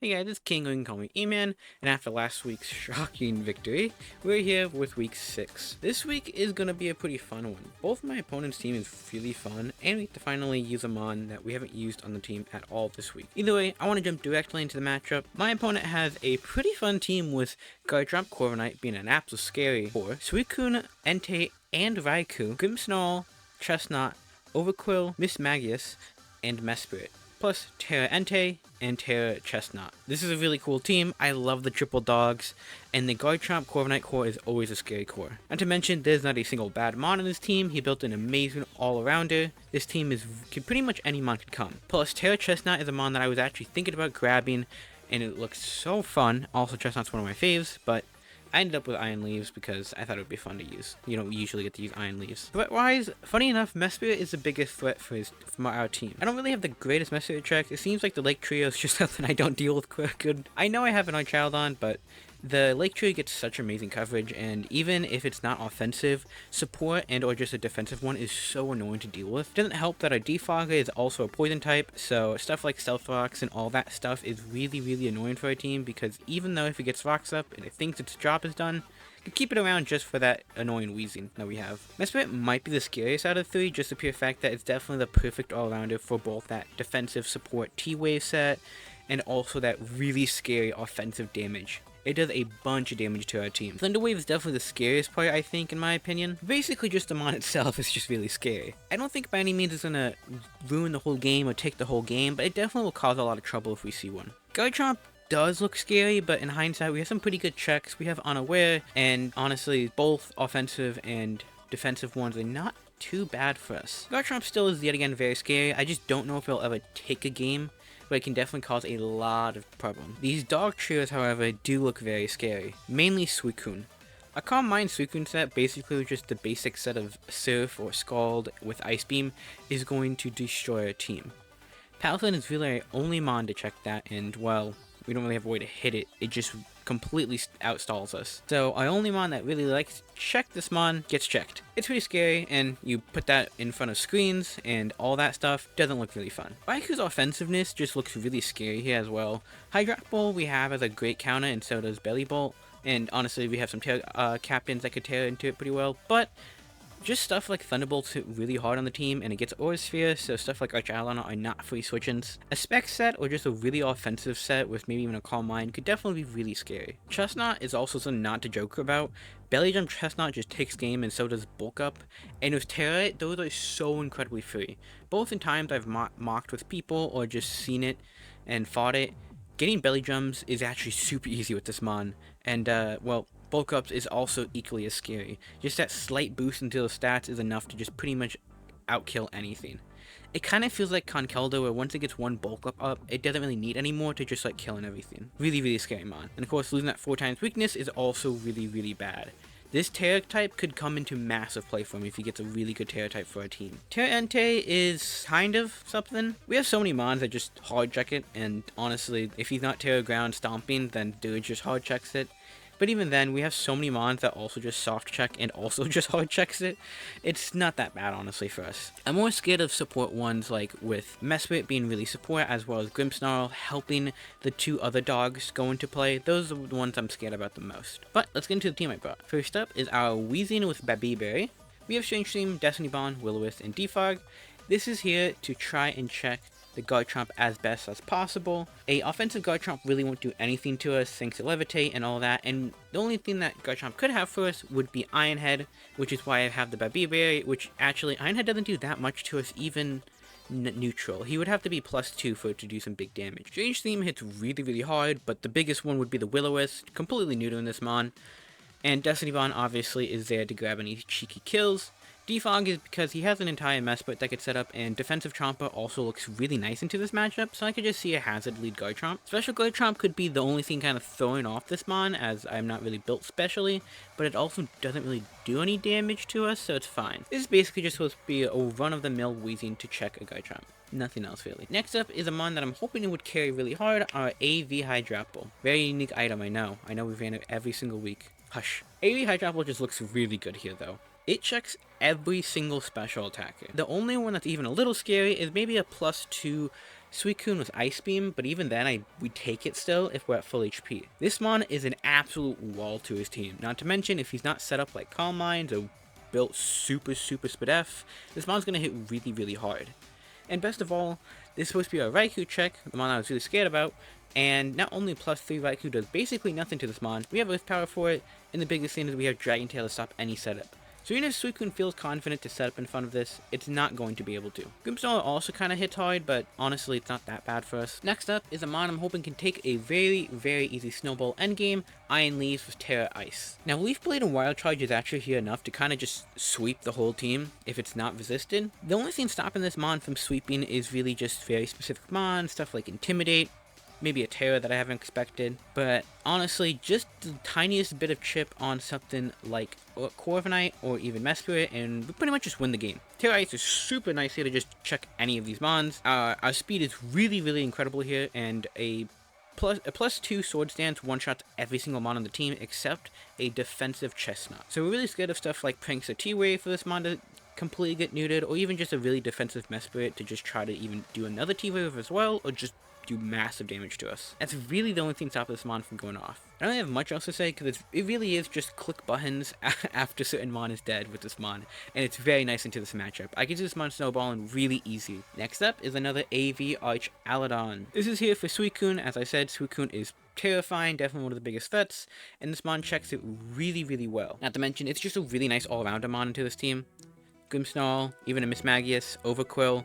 Hey guys, it's King, or you can call me E-Man, and after last week's shocking victory, we're here with week 6. This week is gonna be a pretty fun one. Both my opponent's team is really fun, and we get to finally use a mon that we haven't used on the team at all this week. Either way, I want to jump directly into the matchup. My opponent has a pretty fun team with Garchomp Corviknight being an absolute scary for Suicune, Entei, and Raikou, Grimmsnarl, Chestnut, Overquill, Miss Magius, and Mesprit, plus Terra Entei and Terra Chestnut. This is a really cool team. I love the triple dogs, and the Garchomp Corviknight core is always a scary core. Not to mention, there's not a single bad mon in this team. He built an amazing all-arounder. This team pretty much any mon could come. Plus, Terra Chestnut is a mon that I was actually thinking about grabbing, and it looks so fun. Also, Chestnut's one of my faves, but I ended up with Iron Leaves because I thought it would be fun to use. You don't usually get to use Iron Leaves. Threat-wise, funny enough, Mesprit is the biggest threat from our team. I don't really have the greatest Mesprit check. It seems like the Lake Trio is just something I don't deal with good. I know I have an Child on, but the Lake Trio gets such amazing coverage, and even if it's not offensive, support and or just a defensive one is so annoying to deal with. It doesn't help that our Defogger is also a poison type, so stuff like Stealth Rocks and all that stuff is really annoying for our team, because even though if it gets rocks up and it thinks its job is done, you can keep it around just for that annoying wheezing that we have. Mesprit might be the scariest out of the three, just the pure fact that it's definitely the perfect all-rounder for both that defensive support T-Wave set and also that really scary offensive damage. It does a bunch of damage to our team. Thunder Wave is definitely the scariest part, I think, in my opinion. Basically, just the mon itself is just really scary. I don't think by any means it's gonna ruin the whole game or take the whole game, but it definitely will cause a lot of trouble if we see one. Garchomp does look scary, but in hindsight, we have some pretty good checks. We have Unaware, and honestly, both offensive and defensive ones are not too bad for us. Garchomp still is yet again very scary. I just don't know if it'll ever take a game, but it can definitely cause a lot of problems. These dog trios, however, do look very scary, mainly Suicune. A Calm Mind Suicune set, basically just the basic set of Surf or Scald with Ice Beam, is going to destroy our team. Palafin is really our only mon to check that, and well, we don't really have a way to hit it. It just completely outstalls us. So our only mon that really likes to check this mon gets checked. It's pretty scary, and you put that in front of screens and all that stuff doesn't look really fun. Raikou's offensiveness just looks really scary here as well. Hydrapple we have as a great counter, and so does Bellibolt. And honestly, we have some captains that could tear into it pretty well, but just stuff like Thunderbolt's hit really hard on the team, and it gets Aura Sphere, so stuff like Archalon are not free switch-ins. A spec set, or just a really offensive set with maybe even a Calm Mind, could definitely be really scary. Chestnut is also something not to joke about. Belly Jump Chestnut just takes game, and so does Bulk Up. And with Terra, those are so incredibly free. Both in times I've mocked with people, or just seen it and fought it. Getting Belly Jumps is actually super easy with this mon, and well, Bulk Ups is also equally as scary. Just that slight boost into the stats is enough to just pretty much outkill anything. It kind of feels like Conkeldurr, where once it gets one Bulk Up, it doesn't really need any more to just like killing everything. Really scary mon. And of course, losing that 4 times weakness is also really bad. This Terra type could come into massive play for him if he gets a really good Terra type for our team. Terra Entei is kind of something. We have so many mons that just hard check it, and honestly, if he's not Terra Ground Stomping, then dude just hard checks it. But even then, we have so many mons that also just soft check and also just hard checks it. It's not that bad, honestly, for us. I'm more scared of support ones, like with Mesprit being really support, as well as Grimmsnarl helping the 2 other dogs go into play. Those are the ones I'm scared about the most. But let's get into the team I brought. First up is our Weezing with Babybberry. We have Strange Stream, Destiny Bond, Will-O-Wisp, and Defog. This is here to try and check the Garchomp as best as possible. A offensive Garchomp really won't do anything to us thanks to Levitate and all that, and the only thing that Garchomp could have for us would be Iron Head, which is why I have the Babybberry, which actually Iron Head doesn't do that much to us even neutral. He would have to be +2 for it to do some big damage. Strange Theme hits really hard, but the biggest one would be the Will-O-Wisp, completely new to this mon, and Destiny Bond obviously is there to grab any cheeky kills. Defog is because he has an entire Mesprit that could set up, and Defensive Chomper also looks really nice into this matchup, so I could just see a Hazard lead Garchomp. Special Garchomp could be the only thing kind of throwing off this mon, as I'm not really built specially, but it also doesn't really do any damage to us, so it's fine. This is basically just supposed to be a run-of-the-mill Weezing to check a Garchomp. Nothing else really. Next up is a mon that I'm hoping it would carry really hard, our AV Hydrapple. Very unique item, I know we ran it every single week. Hush. AV Hydrapple just looks really good here though. it checks every single special attacker. The only one that's even a little scary is maybe a +2 Suicune with Ice Beam, but even then we take it still if we're at full HP. This mon is an absolute wall to his team, not to mention if he's not set up like Calm Minds or built super SPDA, this mon's gonna hit really hard. And best of all, this is supposed to be a Raikou check, the mon I was really scared about, and not only +3 Raikou does basically nothing to this mon, we have Earth Power for it, and the biggest thing is we have Dragon Tail to stop any setup. So even if Suicune feels confident to set up in front of this, it's not going to be able to. Grimmsnarl also kind of hits hard, but honestly it's not that bad for us. Next up is a mon I'm hoping can take a very easy Snowball endgame, Iron Leaves with Terra Ice. Now Leaf Blade and Wild Charge is actually here enough to kind of just sweep the whole team if it's not resisted. The only thing stopping this mon from sweeping is really just very specific mon, stuff like Intimidate, maybe a Terra that I haven't expected, but honestly, just the tiniest bit of chip on something like Corviknight or even Mesprit, and we pretty much just win the game. Terra Ice is super nice here to just check any of these mons. Our speed is really incredible here, and a +2 Sword Stance one-shots every single mon on the team except a defensive Chestnut. So we're really scared of stuff like Pranks or T-Wave for this mon to completely get neutered, or even just a really defensive Mesprit to just try to even do another T-Wave as well, or just do massive damage to us. That's really the only thing stopping this mon from going off. I don't have much else to say because it really is just click buttons after certain mon is dead with this mon, and it's very nice into this matchup. I can do this mon snowballing really easy. Next up is another AV Arch Aladon. This is here for Suicune. As I said, Suicune is terrifying, definitely one of the biggest threats, and this mon checks it really well. Not to mention, it's just a really nice all-arounder mon into this team. Grimmsnarl, even a Mismagius, Overquill,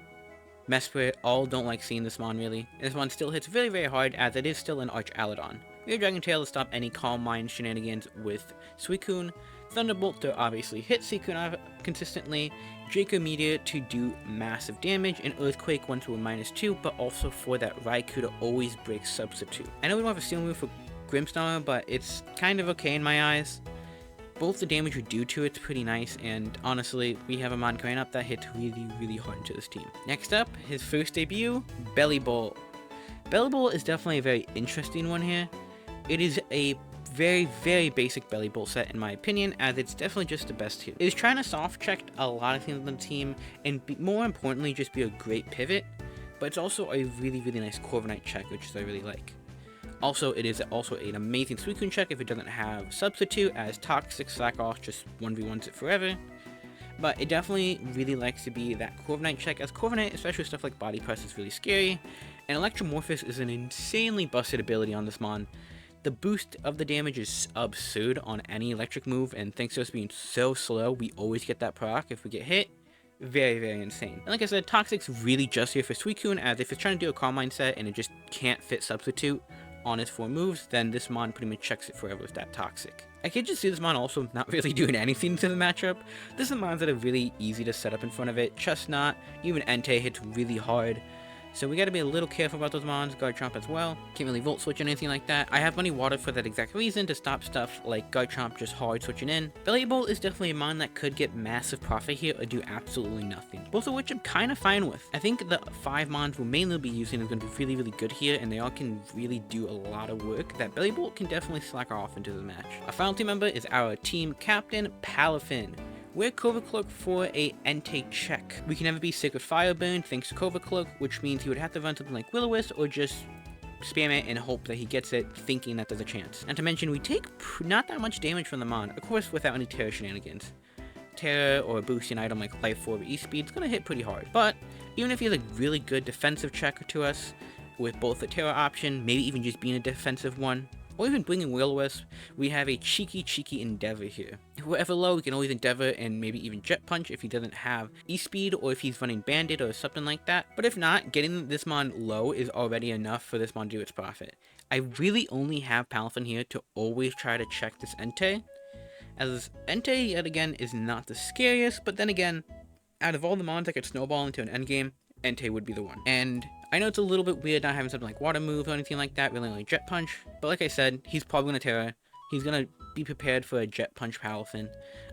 Mesprit, all don't like seeing this mon really. And this mon still hits very hard as it is still an Arch Aladon. We have Dragon Tail to stop any Calm Mind shenanigans with Suicune, Thunderbolt to obviously hit Suicune consistently, Draco Meteor to do massive damage, and Earthquake once we're -2, but also for that Raikou to always break Substitute. I know we don't have a steal move for Grimmsnarl, but it's kind of okay in my eyes. Both the damage we do to it's pretty nice, and honestly, we have a mon coming up that hits really hard into this team. Next up, his first debut, Bellibolt. Bellibolt is definitely a very interesting one here. It is a very basic Bellibolt set in my opinion, as it's definitely just the best here. It is trying to soft check a lot of things on the team, and more importantly, just be a great pivot, but it's also a really nice Corviknight check, which I really like. Also, it is also an amazing Suicune check if it doesn't have Substitute, as Toxic Slack Off just 1v1s it forever. But it definitely really likes to be that Corviknight check, as Corviknight, especially with stuff like Body Press, is really scary. And Electromorphous is an insanely busted ability on this mon. The boost of the damage is absurd on any electric move, and thanks to us being so slow, we always get that proc if we get hit. Very insane. And like I said, Toxic's really just here for Suicune, as if it's trying to do a Calm Mind set and it just can't fit Substitute on his 4 moves, then this mon pretty much checks it forever with that Toxic. I can just see this mon also not really doing anything to the matchup. This is mons that are really easy to set up in front of it. Chestnut, even Entei hits really hard. So we gotta be a little careful about those mons. Garchomp as well. Can't really Volt Switch or anything like that. I have Money Water for that exact reason, to stop stuff like Garchomp just hard switching in. Bellibolt is definitely a mon that could get massive profit here or do absolutely nothing. Both of which I'm kind of fine with. I think the 5 mons we'll mainly be using are going to be really good here, and they all can really do a lot of work that Bellibolt can definitely slack off into the match. Our final team member is our team captain, Palafin. We're Cloak for a Entei check. We can never be Sacred Fire Burn thanks to Cloak, which means he would have to run something like Will-O-Wisp or just spam it and hope that he gets it, thinking that there's a chance. Not to mention, we take not that much damage from the mon, of course without any Terra shenanigans. Terra or a boosting item like Life Orb or E-Speed is going to hit pretty hard. But even if he has a really good defensive checker to us, with both the Terra option, maybe even just being a defensive one, or even bringing Will-O-Wisp, we have a cheeky Endeavor here. If we're ever low, we can always Endeavor and maybe even Jet Punch if he doesn't have E-Speed or if he's running Bandit or something like that. But if not, getting this mon low is already enough for this mon to do its profit. I really only have Palafin here to always try to check this Entei, as Entei, yet again, is not the scariest, but then again, out of all the mons that could snowball into an endgame, Entei would be the one. And I know it's a little bit weird not having something like Water Move or anything like that, really only Jet Punch, but like I said, he's probably going to Terra. He's going to be prepared for a Jet Punch Palafin.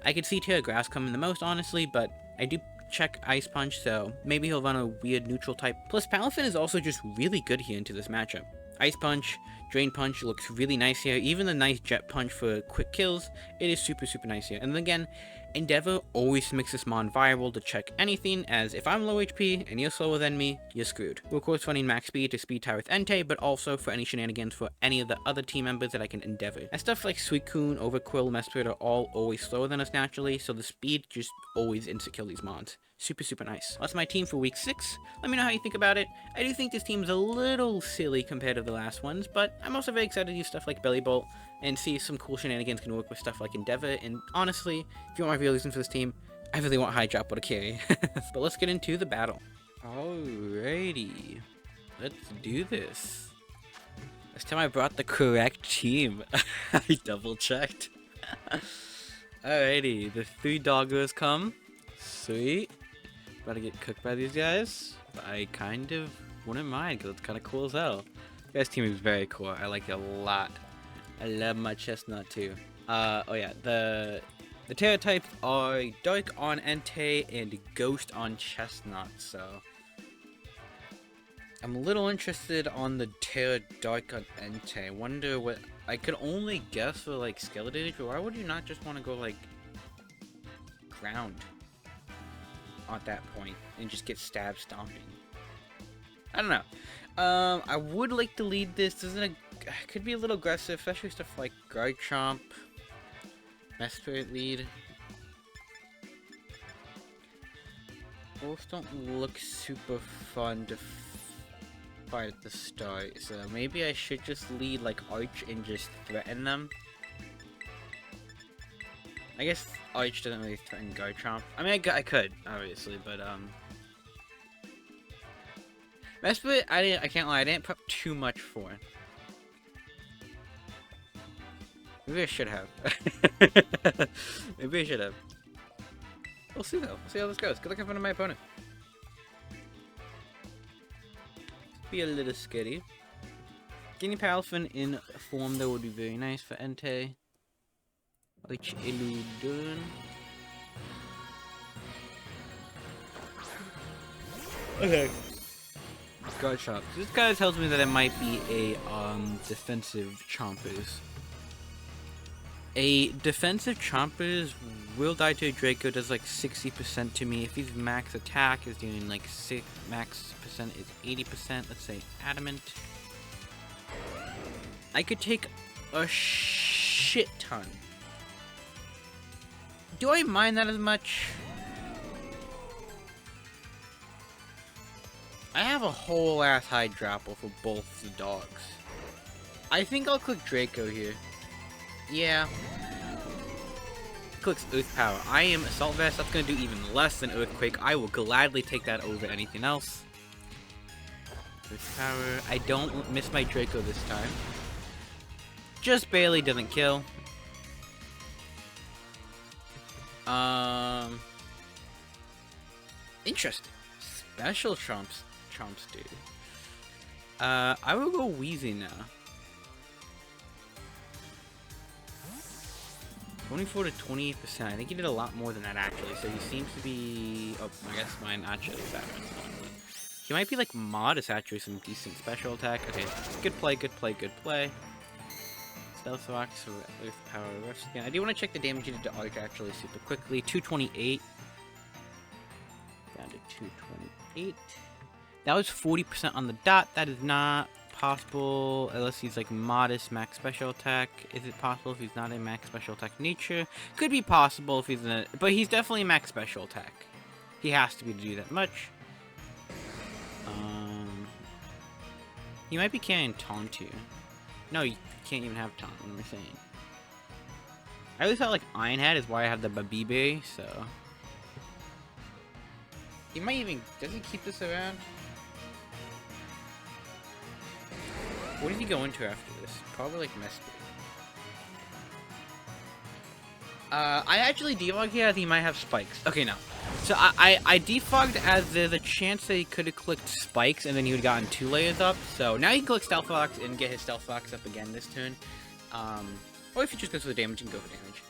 I could see Terra Grass coming the most, honestly, but I do check Ice Punch, so maybe he'll run a weird neutral type. Plus, Palafin is also just really good here into this matchup. Ice Punch, Drain Punch looks really nice here. Even the nice Jet Punch for quick kills, it is super nice here. And then again, Endeavor always makes this mon viable to check anything, as if I'm low HP and you're slower than me, you're screwed. We're of course running max speed to speed tie with Entei, but also for any shenanigans for any of the other team members that I can Endeavor. And stuff like Suicune, Overquill, Mesprit are all always slower than us naturally, so the speed just always insta-kill these mons. Super nice. That's my team for week 6. Let me know how you think about it. I do think this team is a little silly compared to the last ones, but I'm also very excited to use stuff like BELLIBOLT and see if some cool shenanigans can work with stuff like Endeavor. And honestly, if you want my real reason for this team, I really want High Drop to carry. But let's get into the battle. Alrighty. Let's do this. This time I brought the correct team. I double checked. Alrighty, the 3 doggers come. Sweet. About to get cooked by these guys. But I kind of wouldn't mind because it's kind of cool as hell. This team is very cool. I like it a lot. I love my chestnut too. Oh yeah, the Terra types are Dark on Entei and Ghost on Chestnut, so I'm a little interested on the Terra Dark on Entei. I wonder what I could only guess for like Skeleton, but why would you not just want to go like ground at that point and just get stab stomping? I don't know. I would like to lead this. Could be a little aggressive, especially stuff like Guard Chomp, Mesprit lead. Both don't look super fun to fight at the start, so maybe I should just lead like Arch and just threaten them. I guess Arch doesn't really threaten Guard Chomp. I mean, I could, obviously, but Mesprit, I can't lie, I didn't prep too much for. Maybe I should have. Maybe I should have. We'll see though. We'll see how this goes. Good luck in front of my opponent. Be a little scary. Getting Palafin in form though would be very nice for Entei. Which Eludun. Okay. Guard Chomp. This guy tells me that it might be a defensive Chompers. A defensive Chompers will die to a Draco does like 60% to me. If he's max attack is doing like max percent is 80%. Let's say Adamant. I could take a shit ton. Do I mind that as much? I have a whole ass high Drapple for both the dogs. I think I'll click Draco here. Yeah. Clicks Earth Power. I am Assault Vest. That's going to do even less than Earthquake. I will gladly take that over anything else. Earth Power. I don't miss my Draco this time. Just barely doesn't kill. Interesting. Special Chomps do. I will go Wheezy now. 24 to 28%. I think he did a lot more than that actually. So he seems to be. Oh, I guess mine actually is that one. He might be like modest actually, some decent special attack. Okay, good play, good play, good play. Stealth Rocks for Earth Power Rush again. I do want to check the damage he did to Arch actually super quickly. 228. Down to 228. That was 40% on the dot. That is not possible unless he's like modest max special attack. Is it possible if he's not a max special attack nature? Could be possible if he's in a, but he's definitely max special attack. He has to be to do that much. He might be carrying Taunt too. No, you can't even have Taunt. What am I saying? I always thought like Iron Head is why I have the Babibe, so he might even, does he keep this around? What did he go into after this? Probably like Mesprit. I actually defogged here as he might have spikes. Okay, no. So I defogged as there's a chance that he could have clicked spikes and then he would have gotten 2 layers up. So now he can click Stealth Fox and get his Stealth Fox up again this turn. Or if he just goes for the damage, he can go for damage.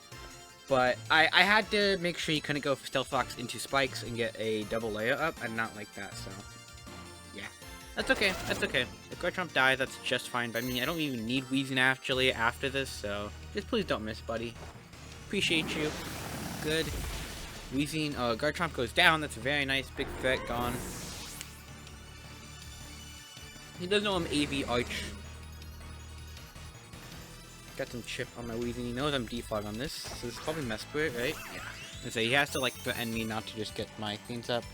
But I had to make sure he couldn't go for Stealth Fox into spikes and get a double layer up. I did not like that, so yeah. That's okay, that's okay. If Garchomp dies, that's just fine by me. I don't even need Weezing actually after this, so just please don't miss, buddy. Appreciate you. Good Weezing, Garchomp goes down. That's a very nice big threat gone. He doesn't know I'm AV Arch. Got some chip on my Weezing. He knows I'm defog on this. So this is probably Mesprit, right? Yeah. And so he has to like threaten me not to just get my things up.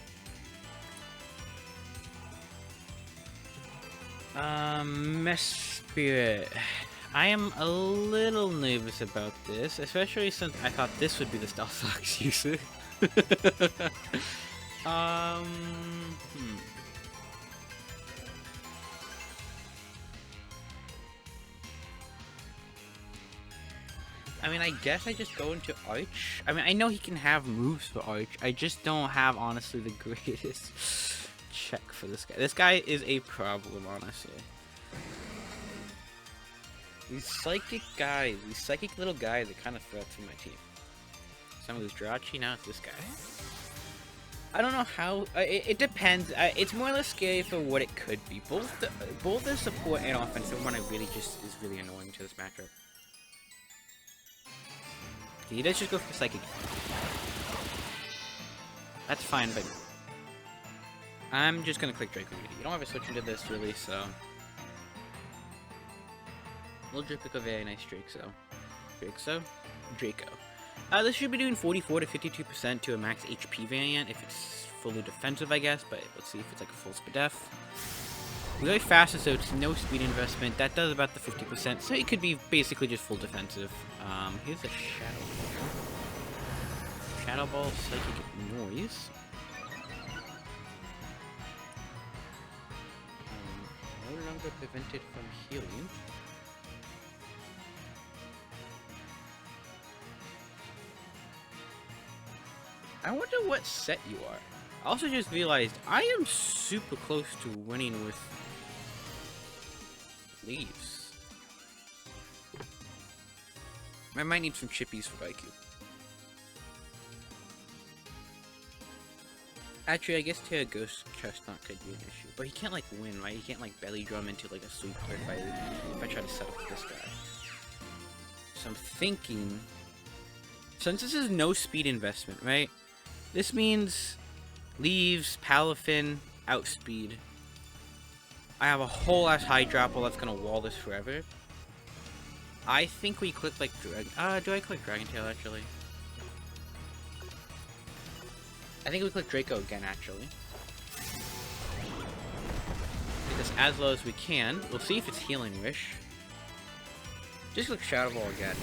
Mesprit. I am a little nervous about this, especially since I thought this would be the Stealth Fox user. I mean, I guess I just go into Arch. I mean, I know he can have moves for Arch. I just don't have, honestly, the greatest check for this guy. This guy is a problem, honestly. These psychic guys, these psychic little guys are kind of threats for my team. Some of this Jirachi, now it's this guy. I don't know how. It depends. It's more or less scary for what it could be. Both the support and offensive one, I really just is really annoying to this matchup. Okay, let's just go for psychic. That's fine, but I'm just gonna click Draco. You don't have to switch into this really, so we'll just pick a very nice Draco. This should be doing 44 to 52% to a max HP variant if it's fully defensive, I guess, but let's see if it's like a full SPDA. Really fast, so it's no speed investment. That does about the 50%, so it could be basically just full defensive. Here's a Shadow Ball. Shadow Ball, Psychic Noise. No longer prevented from healing. I wonder what set you are. I also just realized I am super close to winning with Leaves. I might need some chippies for IQ. Actually, I guess Terra Ghost Chestnut could be an issue. But he can't like win, right? He can't like belly drum into like a sweep if I try to set up this guy. So I'm thinking, since this is no speed investment, right? This means Leaves, Palafin, outspeed. I have a whole ass Hydropple that's gonna wall this forever. I think we click like do I click Dragon Tail actually? I think we click Draco again actually. Get this as low as we can. We'll see if it's Healing Wish. Just click Shadow Ball again.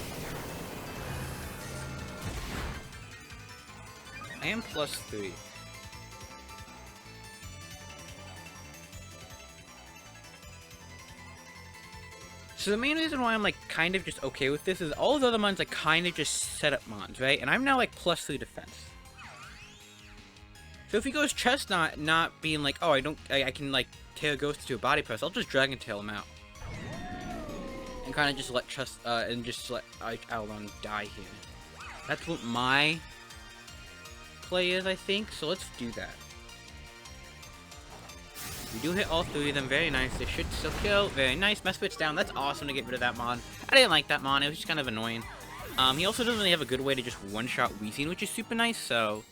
I am +3. So the main reason why I'm like kind of just okay with this is all the other mons like kind of just set up mons, right? And I'm now like +3 defense. So if he goes Chestnut, not being like, oh, I can like Terra Ghost to a body press, I'll just Dragon Tail him out. And kind of just let Avalon die here. That's what my play is, I think, so let's do that. We do hit all three of them, very nice. They should still kill, very nice. Mesprit's down, that's awesome to get rid of that mon. I didn't like that mon, it was just kind of annoying. He also doesn't really have a good way to just one-shot Weezing, which is super nice, so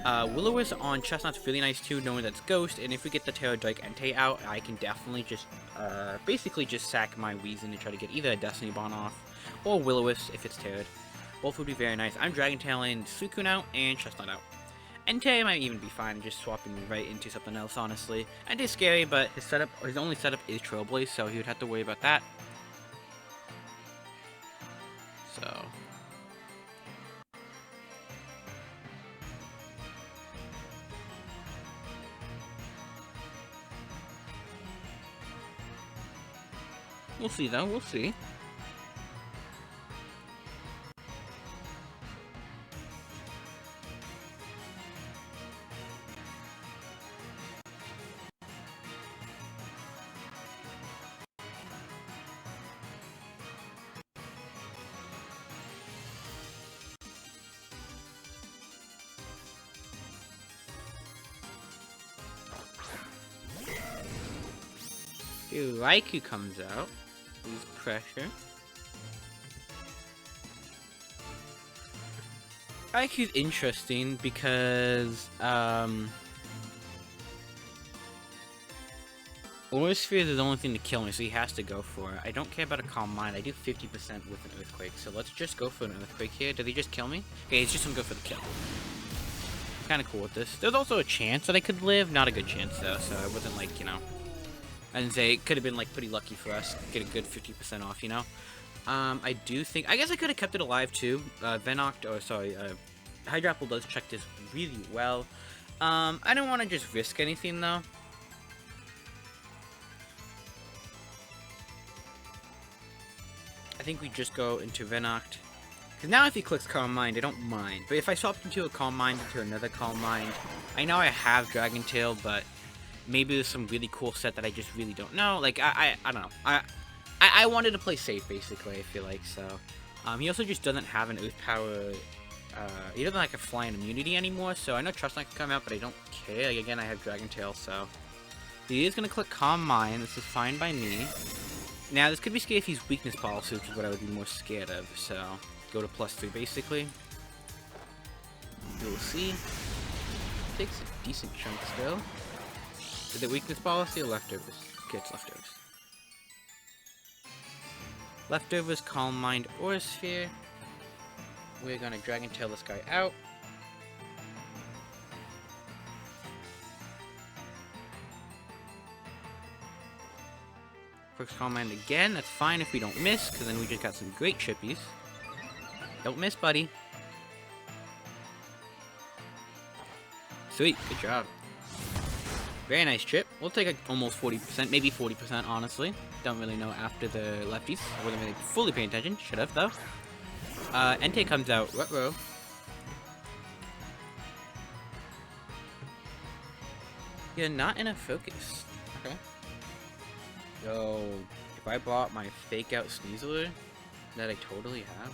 Will-O-Wisp on Chestnut's really nice too, knowing that's Ghost, and if we get the Terra-Drake Entei out, I can definitely just, basically just sack my Weezing to try to get either a Destiny Bond off, or Will-O-Wisp if it's Terra'd. Both would be very nice. I'm Dragon Tailing Suicune out, and Chestnut out. Entei might even be fine, just swapping right into something else, honestly. Entei's scary, but his only setup is Trailblaze, so he would have to worry about that. So we'll see though, we'll see. Dude, Raikou comes out. Use pressure. IQ's interesting because, Aura Sphere is the only thing to kill me, so he has to go for it. I don't care about a Calm Mind. I do 50% with an Earthquake, so let's just go for an Earthquake here. Did he just kill me? Okay, he's just gonna go for the kill. Kind of cool with this. There's also a chance that I could live. Not a good chance, though, so it wasn't like, you know... I didn't say it could have been, like, pretty lucky for us. Get a good 50% off, you know? I do think... I guess I could have kept it alive, too. Hydrapple does check this really well. I don't want to just risk anything, though. I think we just go into Venoct. Because now if he clicks Calm Mind, I don't mind. But if I swapped into a Calm Mind into another Calm Mind, I know I have Dragon Tail, but maybe there's some really cool set that I just really don't know. Like, I don't know. I wanted to play safe, basically, I feel like, so. He also just doesn't have an Earth Power, he doesn't like a Flying Immunity anymore, so I know Trust Knight can come out, but I don't care. Like, again, I have Dragon Tail, so. He is going to click Calm Mind. This is fine by me. Now, this could be scary if he's Weakness Policy, which is what I would be more scared of, so go to +3, basically. We'll see. Takes a decent chunk still. Is it Weakness Policy or Leftovers? Okay, it's Leftovers. Leftovers, Calm Mind, Aura Sphere. We're gonna Dragon Tail this guy out. Quick Calm Mind again. That's fine if we don't miss, because then we just got some great chippies. Don't miss, buddy. Sweet, good job. Very nice chip. We'll take like almost 40%, maybe 40%, honestly. Don't really know after the lefties. I wasn't really fully paying attention. Should have, though. Entei comes out. Ruh-roh. You're not in a focus. Okay. So, if I bought my fake out Sneasler, that I totally have.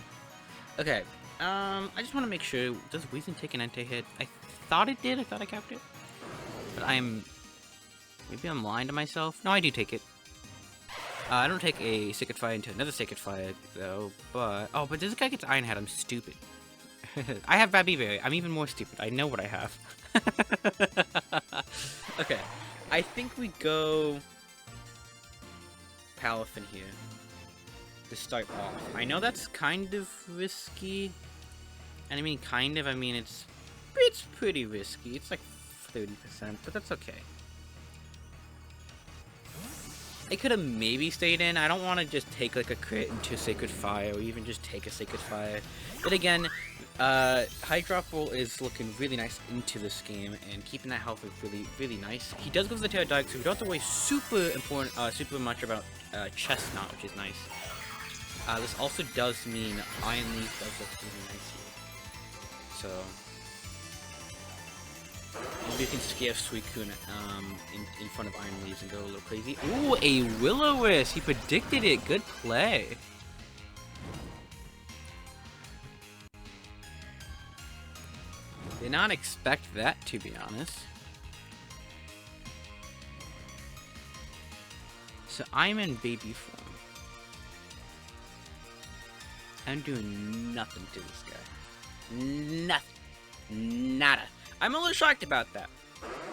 Okay. I just want to make sure. Does Weezing take an Entei hit? I thought it did. I thought I capped it. But maybe I'm lying to myself. No, I do take it. I don't take a Sacred Fire into another Sacred Fire, though, but... Oh, but this guy gets Iron Head. I'm stupid. I have Babivary. I'm even more stupid. I know what I have. Okay. I think we go... Palafin here. To start off. I know that's kind of risky. And I mean, kind of. I mean, it's pretty risky. It's like 30%, but that's okay. I could have maybe stayed in. I don't want to just take like a crit into Sacred Fire or even just take a Sacred Fire. But again, Hydrapple is looking really nice into this game and keeping that health is really, really nice. He does go for the Pterodactyl, so we don't have to worry super much about Chestnut, which is nice. This also does mean Iron Leaf does look really nice here. So... maybe you can scare Suicune in front of Iron Leaves and go a little crazy. Ooh, a Will-O-Wisp! He predicted it. Good play. Did not expect that, to be honest. So I'm in baby form. I'm doing nothing to this guy. Nothing. Nada. I'm a little shocked about that.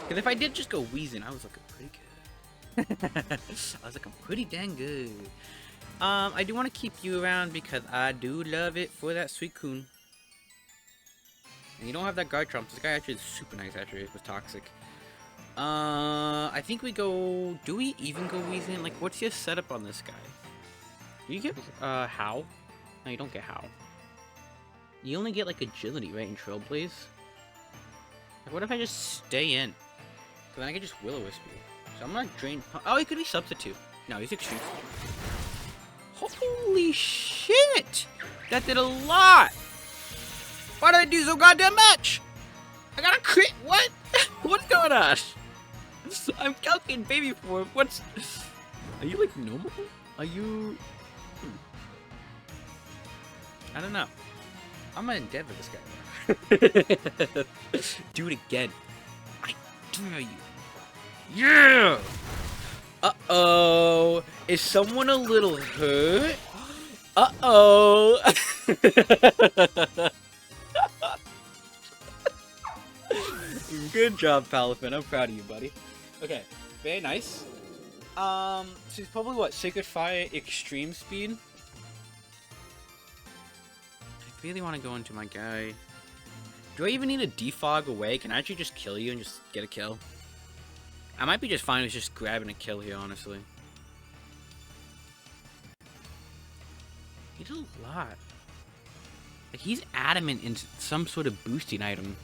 Because if I did just go Weezing, I was looking pretty good. I was looking pretty dang good. I do want to keep you around because I do love it for that Suicune. And you don't have that Guard Trump. This guy actually is super nice, actually, with Toxic. I think we go... Do we even go Weezing? Like, what's your setup on this guy? Do you get, How? No, you don't get How. You only get, like, Agility, right, in Trailblaze? Like, what if I just stay in? So then I can just Will-O-Wisp you. So I'm gonna Drain... Oh, he could be Substitute. No, he's Extreme. Holy shit! That did a lot! Why did I do so goddamn much? I got a crit. What? What's going on? I'm calculating baby form. What's... Are you like normal? Are you... I don't know. I'm gonna endeavor this guy. Do it again. I dare you. Yeah! Uh-oh. Is someone a little hurt? Uh-oh. Good job, Palafin. I'm proud of you, buddy. Okay, very nice. So he's probably what? Sacred Fire, Extreme Speed? I really want to go into my guy. Do I even need to defog away? Can I actually just kill you and just get a kill? I might be just fine with just grabbing a kill here, honestly. He does a lot. Like, he's adamant in some sort of boosting item.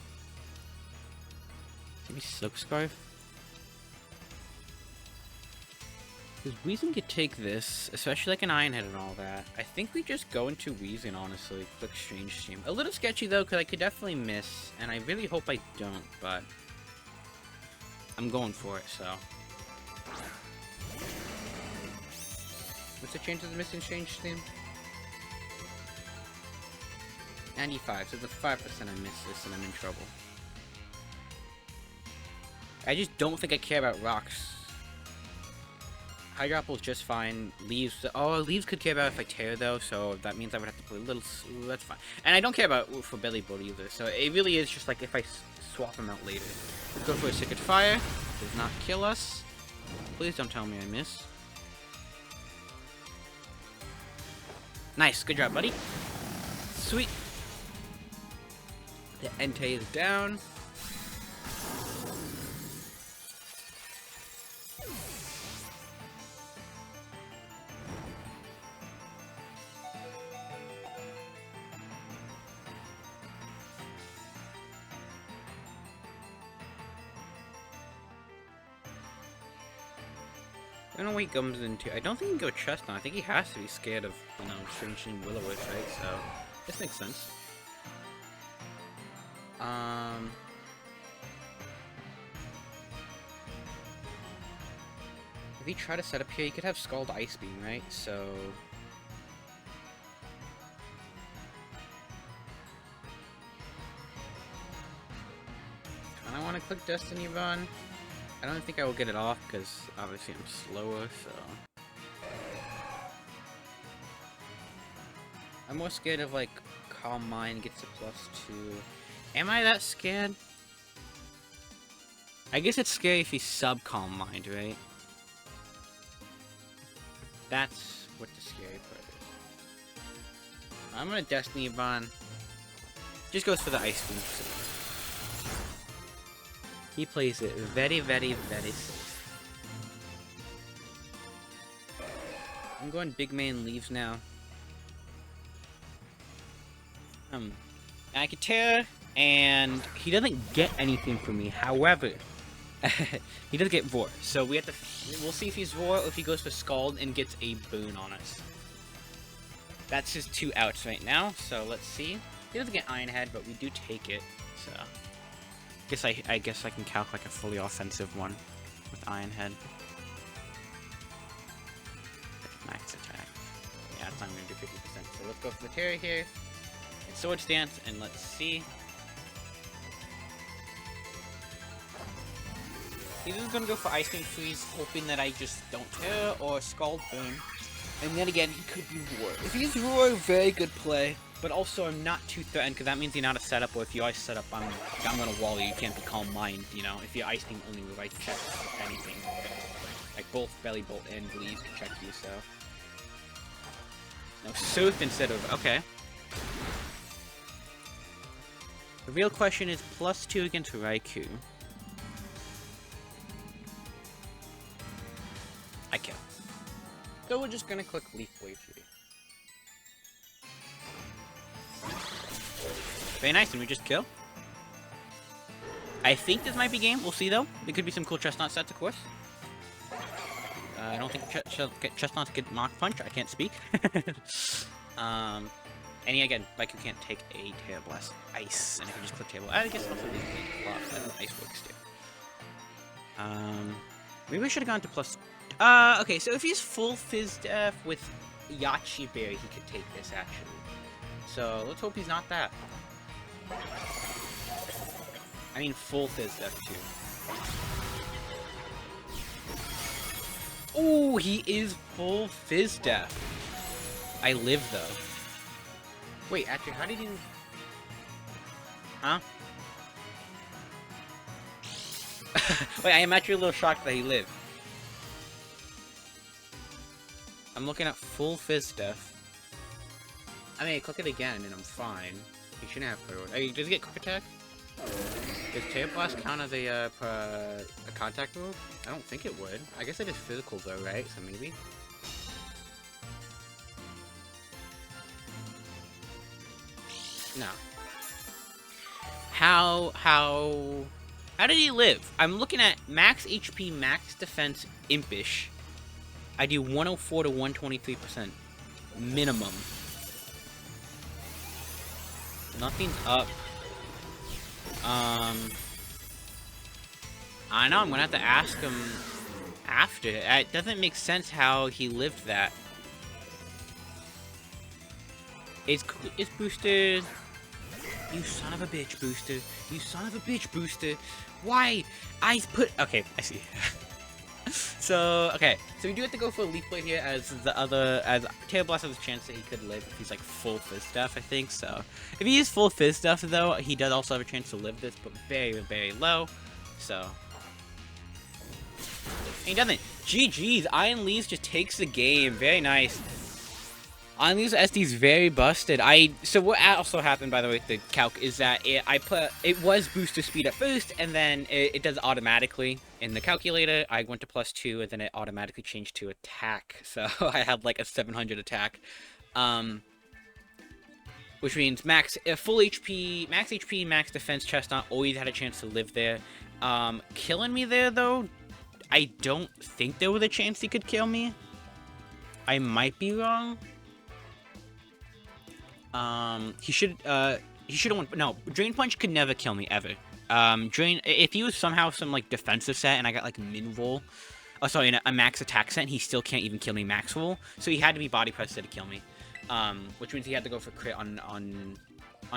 Maybe Silk Scarf? Because Weezing could take this, especially like an Iron Head and all that. I think we just go into Weezing, honestly. Click Strange Stream. A little sketchy though, because I could definitely miss, and I really hope I don't, but I'm going for it, so. What's the chances of missing Strange Stream? 95, so the 5% I miss this and I'm in trouble. I just don't think I care about rocks. Hydropple's just fine. Leaves, oh, leaves could care about if I tear though, so that means I would have to put a little, that's fine. And I don't care about for Bellibolt either, so it really is just like if I swap them out later. Let's go for a Sacred Fire. Does not kill us. Please don't tell me I miss. Nice, good job, buddy. Sweet. The Entei is down. I don't know what he comes into. I don't think he can go Chestnut. I think he has to be scared of, you know, Strange Will-O-Wisp, right? So, this makes sense. If he try to set up here, he could have Scald Ice Beam, right? So... I want to click Destiny Run. I don't think I will get it off, because obviously I'm slower, so... I'm more scared of, like, Calm Mind gets a +2. Am I that scared? I guess it's scary if he's sub-Calm Mind, right? That's what the scary part is. I'm gonna Destiny Bond. Just goes for the Ice Beam. He plays it very, very, very safe. I'm going Big Man Leaves now. I could tear, and he doesn't get anything from me. However, he does get Roar. So we have to. We'll see if he's Roar or if he goes for Scald and gets a boon on us. That's his 2 outs right now. So let's see. He doesn't get Iron Head, but we do take it. So I guess I can calc like a fully offensive one with Iron Head. Max attack. Yeah, it's not going to do 50%. So let's go for the Terra here. And Swords Dance, and let's see. He's just gonna go for Ice Beam Freeze, hoping that I just don't tear, or Scald Boom. And then again, he could be Roar. If he's Roar, very good play. But also, I'm not too threatened, because that means you're not a setup, or if you ice setup, I'm gonna wall you. You can't be Calm Mind, you know? If you Ice Beam only with Ice check anything. Like, both Bellibolt and Bleed can check you, so. No, Sooth instead of, okay. The real question is +2 against Raikou. I kill. So we're just gonna click Leaf Wave here. Very nice, and we just kill. I think this might be game. We'll see though. There could be some cool Chestnut sets, of course. I don't think Chestnuts get Mach Punch. I can't speak. And again, like you can't take a Tail Blast Ice, and if you just click Table, I guess also Ice works too. Maybe I should have gone to plus. Okay, so if he's full Fizz Def with Yachi Berry, he could take this actually. So let's hope he's not that. I mean, full Fizz Def too. Oh, he is full Fizz Def. I live though. Wait, actually, how did you... Huh? Wait, I am actually a little shocked that he lived. I'm looking at full fizz stuff. I mean, click it again and I'm fine. He shouldn't have clear. Hey, does he get quick attack? Does Tail Blast count as a contact move? I don't think it would. I guess it is physical though, right? So maybe. No. How did he live? I'm looking at max HP, max defense, impish. I do 104 to 123% minimum. Nothing's up. I know, I'm gonna have to ask him after. It doesn't make sense how he lived that. It's boosted. You son of a bitch, Booster. You son of a bitch, Booster. Why? Okay, I see. So we do have to go for a Leaf Blade here as Tail Blast has a chance that he could live if he's like full fizz stuff, I think. So if he is full fizz stuff though, he does also have a chance to live this, but very, very low. So and he doesn't. GG's, Iron Leaves just takes the game. Very nice. Iron Leaves SD is very busted. So what also happened, by the way, with the calc is that it was booster speed at first, and then it does automatically in the calculator. I went to +2, and then it automatically changed to attack. So I had like a 700 attack, which means full HP, max defense. Chestnut always had a chance to live there. Killing me there though, I don't think there was a chance he could kill me. I might be wrong. He should have won. No, Drain Punch could never kill me, ever. If he was somehow some, like, defensive set and I got, like, min roll, a max attack set, and he still can't even kill me max roll, so he had to be body pressed to kill me. Which means he had to go for crit on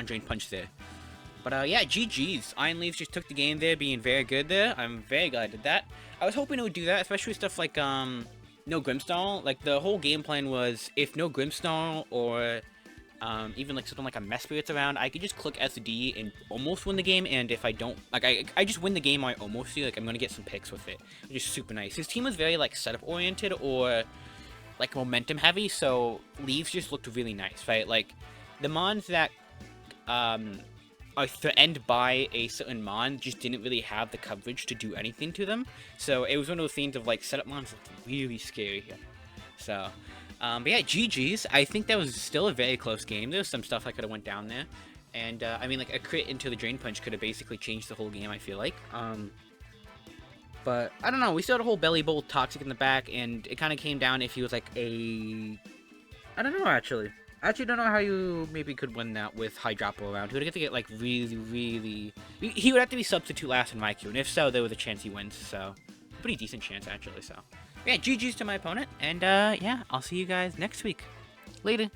Drain Punch there. But, yeah, GG's. Iron Leaves just took the game there, being very good there. I'm very glad I did that. I was hoping it would do that, especially with stuff like, no Grimmsnarl. Like, the whole game plan was, if no Grimmsnarl or even like something like a Mess Spirits around, I could just click SD and almost win the game, and if I don't, like, I just win the game, I almost do, like, I'm gonna get some picks with it, which is super nice. His team was very, like, setup oriented or, like, momentum heavy, so Leaves just looked really nice, right? Like, the mons that, are threatened by a certain mon just didn't really have the coverage to do anything to them, so it was one of those things of, like, setup mons looked really scary here, so... but yeah, GG's. I think that was still a very close game. There was some stuff that could have went down there. And, I mean, like, a crit into the Drain Punch could have basically changed the whole game, I feel like. But, I don't know. We still had a whole Bellibolt Toxic in the back, and it kind of came down if he was, like, I don't know, actually. I actually don't know how you maybe could win that with Hydropple around. He would have to get, like, really... He would have to be substitute last in my queue, and if so, there was a chance he wins, so... Pretty decent chance, actually, so... Yeah, GG's to my opponent, and, yeah, I'll see you guys next week. Later.